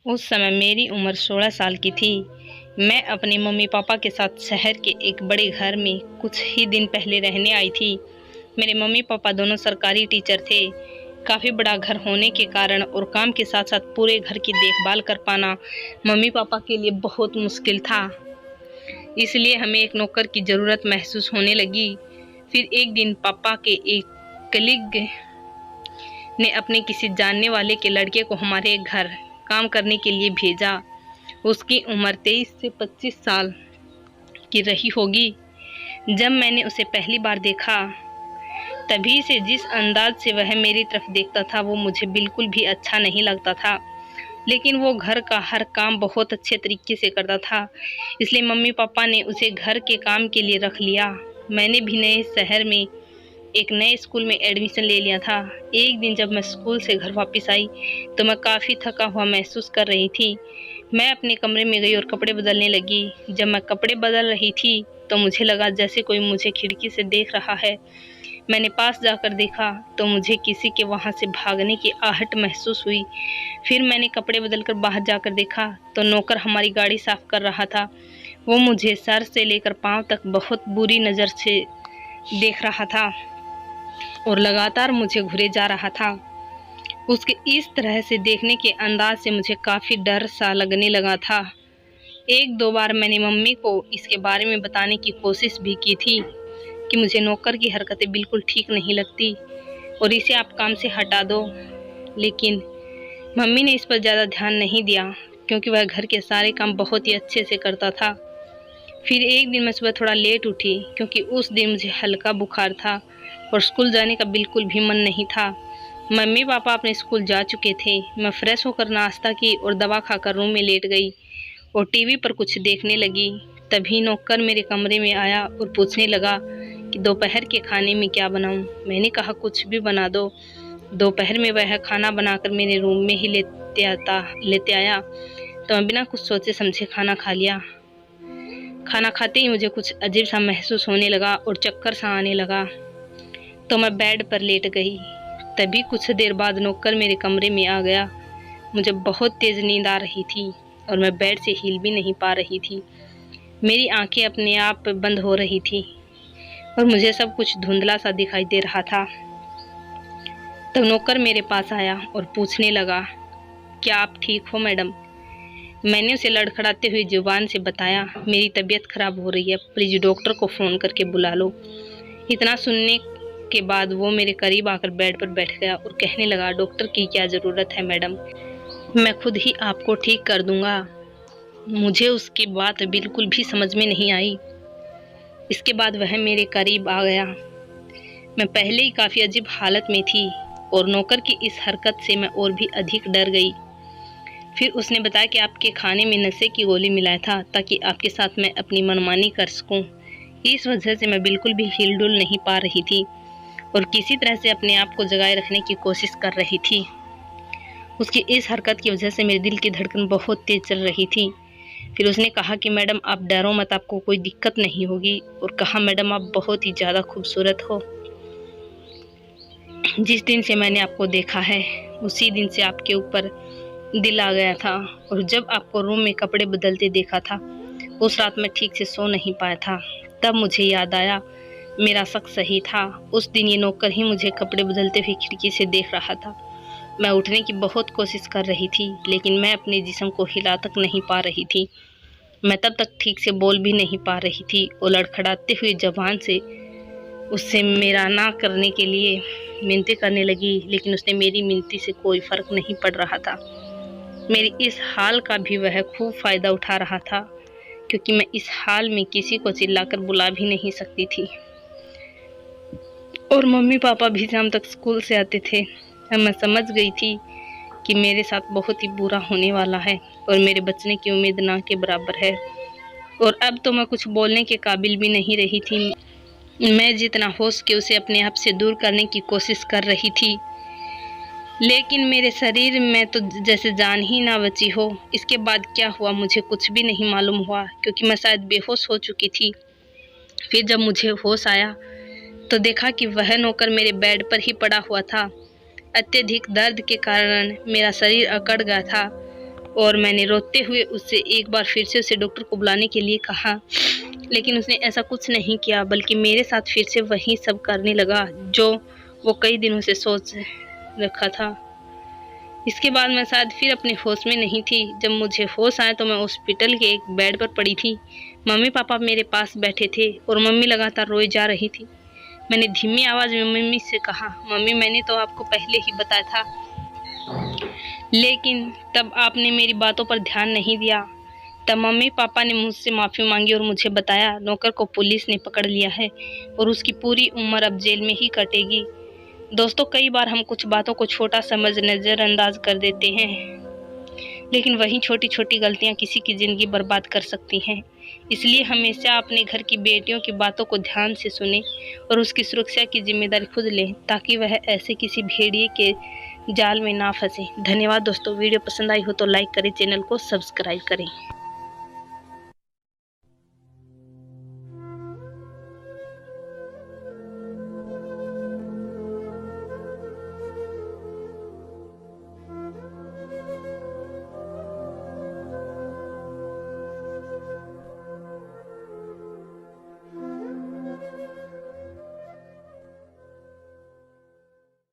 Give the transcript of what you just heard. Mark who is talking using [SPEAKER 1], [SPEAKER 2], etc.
[SPEAKER 1] उस समय मेरी उम्र 16 साल की थी। मैं अपने मम्मी पापा के साथ शहर के एक बड़े घर में कुछ ही दिन पहले रहने आई थी। मेरे मम्मी पापा दोनों सरकारी टीचर थे। काफ़ी बड़ा घर होने के कारण और काम के साथ साथ पूरे घर की देखभाल कर पाना मम्मी पापा के लिए बहुत मुश्किल था। इसलिए हमें एक नौकर की ज़रूरत महसूस होने लगी। फिर एक दिन पापा के एक कलीग ने अपने किसी जानने वाले के लड़के को हमारे घर काम करने के लिए भेजा। उसकी उम्र 23 से 25 साल की रही होगी। जब मैंने उसे पहली बार देखा, तभी से जिस अंदाज से वह मेरी तरफ देखता था वो मुझे बिल्कुल भी अच्छा नहीं लगता था। लेकिन वो घर का हर काम बहुत अच्छे तरीके से करता था, इसलिए मम्मी पापा ने उसे घर के काम के लिए रख लिया। मैंने भी नए शहर में एक नए स्कूल में एडमिशन ले लिया था। एक दिन जब मैं स्कूल से घर वापस आई तो मैं काफ़ी थका हुआ महसूस कर रही थी। मैं अपने कमरे में गई और कपड़े बदलने लगी। जब मैं कपड़े बदल रही थी तो मुझे लगा जैसे कोई मुझे खिड़की से देख रहा है। मैंने पास जाकर देखा तो मुझे किसी के वहाँ से भागने की आहट महसूस हुई। फिर मैंने कपड़े बदलकर बाहर जाकर देखा तो नौकर हमारी गाड़ी साफ कर रहा था। वो मुझे सर से लेकर पाँव तक बहुत बुरी नज़र से देख रहा था और लगातार मुझे घूरे जा रहा था। उसके इस तरह से देखने के अंदाज से मुझे काफ़ी डर सा लगने लगा था। एक दो बार मैंने मम्मी को इसके बारे में बताने की कोशिश भी की थी कि मुझे नौकर की हरकतें बिल्कुल ठीक नहीं लगती और इसे आप काम से हटा दो, लेकिन मम्मी ने इस पर ज़्यादा ध्यान नहीं दिया क्योंकि वह घर के सारे काम बहुत ही अच्छे से करता था। फिर एक दिन मैं सुबह थोड़ा लेट उठी क्योंकि उस दिन मुझे हल्का बुखार था और स्कूल जाने का बिल्कुल भी मन नहीं था। मम्मी पापा अपने स्कूल जा चुके थे। मैं फ्रेश होकर नाश्ता की और दवा खाकर रूम में लेट गई और टीवी पर कुछ देखने लगी। तभी नौकर मेरे कमरे में आया और पूछने लगा कि दोपहर के खाने में क्या बनाऊं। मैंने कहा कुछ भी बना दो। दोपहर में वह खाना बनाकर मेरे रूम में ही लेते आया तो मैं बिना कुछ सोचे समझे खाना खा लिया। खाना खाते ही मुझे कुछ अजीब सा महसूस होने लगा और चक्कर सा आने लगा तो मैं बेड पर लेट गई। तभी कुछ देर बाद नौकर मेरे कमरे में आ गया। मुझे बहुत तेज़ नींद आ रही थी और मैं बेड से हिल भी नहीं पा रही थी। मेरी आंखें अपने आप बंद हो रही थी और मुझे सब कुछ धुंधला सा दिखाई दे रहा था। तब नौकर मेरे पास आया और पूछने लगा, क्या आप ठीक हो मैडम? मैंने उसे लड़खड़ाते हुए जुबान से बताया, मेरी तबीयत खराब हो रही है, प्लीज़ डॉक्टर को फ़ोन करके बुला लो। इतना सुनने के बाद वो मेरे करीब आकर बेड पर बैठ गया और कहने लगा, डॉक्टर की क्या ज़रूरत है मैडम, मैं खुद ही आपको ठीक कर दूंगा। मुझे उसकी बात बिल्कुल भी समझ में नहीं आई। इसके बाद वह मेरे करीब आ गया। मैं पहले ही काफ़ी अजीब हालत में थी और नौकर की इस हरकत से मैं और भी अधिक डर गई। फिर उसने बताया कि आपके खाने में नशे की गोली मिलाया था ताकि आपके साथ मैं अपनी मनमानी कर सकूं। इस वजह से मैं बिल्कुल भी हिलडुल नहीं पा रही थी और किसी तरह से अपने आप को जगाए रखने की कोशिश कर रही थी। उसकी इस हरकत की वजह से मेरे दिल की धड़कन बहुत तेज़ चल रही थी। फिर उसने कहा कि मैडम आप डरो मत, आपको कोई दिक्कत नहीं होगी, और कहा मैडम आप बहुत ही ज़्यादा खूबसूरत हो। जिस दिन से मैंने आपको देखा है उसी दिन से आपके ऊपर दिल आ गया था और जब आपको रूम में कपड़े बदलते देखा था उस रात मैं ठीक से सो नहीं पाया था। तब मुझे याद आया मेरा शक सही था। उस दिन ये नौकर ही मुझे कपड़े बदलते हुए खिड़की से देख रहा था। मैं उठने की बहुत कोशिश कर रही थी लेकिन मैं अपने जिस्म को हिला तक नहीं पा रही थी। मैं तब तक ठीक से बोल भी नहीं पा रही थी और लड़खड़ाते हुए ज़बान से उससे मेरा ना करने के लिए मिन्नतें करने लगी, लेकिन उसने मेरी मिन्नती से कोई फ़र्क नहीं पड़ रहा था। मेरी इस हाल का भी वह खूब फ़ायदा उठा रहा था क्योंकि मैं इस हाल में किसी को चिल्लाकर बुला भी नहीं सकती थी और मम्मी पापा भी शाम तक स्कूल से आते थे। अब मैं समझ गई थी कि मेरे साथ बहुत ही बुरा होने वाला है और मेरे बचने की उम्मीद ना के बराबर है। और अब तो मैं कुछ बोलने के काबिल भी नहीं रही थी। मैं जितना हो सके उसे अपने आप से दूर करने की कोशिश कर रही थी, लेकिन मेरे शरीर में तो जैसे जान ही ना बची हो। इसके बाद क्या हुआ मुझे कुछ भी नहीं मालूम हुआ क्योंकि मैं शायद बेहोश हो चुकी थी। फिर जब मुझे होश आया तो देखा कि वह नौकर मेरे बेड पर ही पड़ा हुआ था। अत्यधिक दर्द के कारण मेरा शरीर अकड़ गया था और मैंने रोते हुए उससे एक बार फिर से उसे डॉक्टर को बुलाने के लिए कहा, लेकिन उसने ऐसा कुछ नहीं किया, बल्कि मेरे साथ फिर से वही सब करने लगा जो वो कई दिनों से सोच रखा था। इसके बाद मैं शायद फिर अपने होश में नहीं थी। जब मुझे होश आया तो मैं हॉस्पिटल के एक बेड पर पड़ी थी। मम्मी पापा मेरे पास बैठे थे और मम्मी लगातार रोए जा रही थी। मैंने धीमी आवाज़ में मम्मी से कहा, मम्मी मैंने तो आपको पहले ही बताया था, लेकिन तब आपने मेरी बातों पर ध्यान नहीं दिया। तब मम्मी पापा ने मुझसे माफ़ी मांगी और मुझे बताया नौकर को पुलिस ने पकड़ लिया है और उसकी पूरी उम्र अब जेल में ही कटेगी। दोस्तों, कई बार हम कुछ बातों को छोटा समझ नज़रअंदाज कर देते हैं, लेकिन वही छोटी छोटी गलतियां किसी की ज़िंदगी बर्बाद कर सकती हैं। इसलिए हमेशा अपने घर की बेटियों की बातों को ध्यान से सुनें और उसकी सुरक्षा की जिम्मेदारी खुद लें, ताकि वह ऐसे किसी भेड़िए के जाल में ना फंसे। धन्यवाद दोस्तों। वीडियो पसंद आई हो तो लाइक करें, चैनल को सब्सक्राइब करें।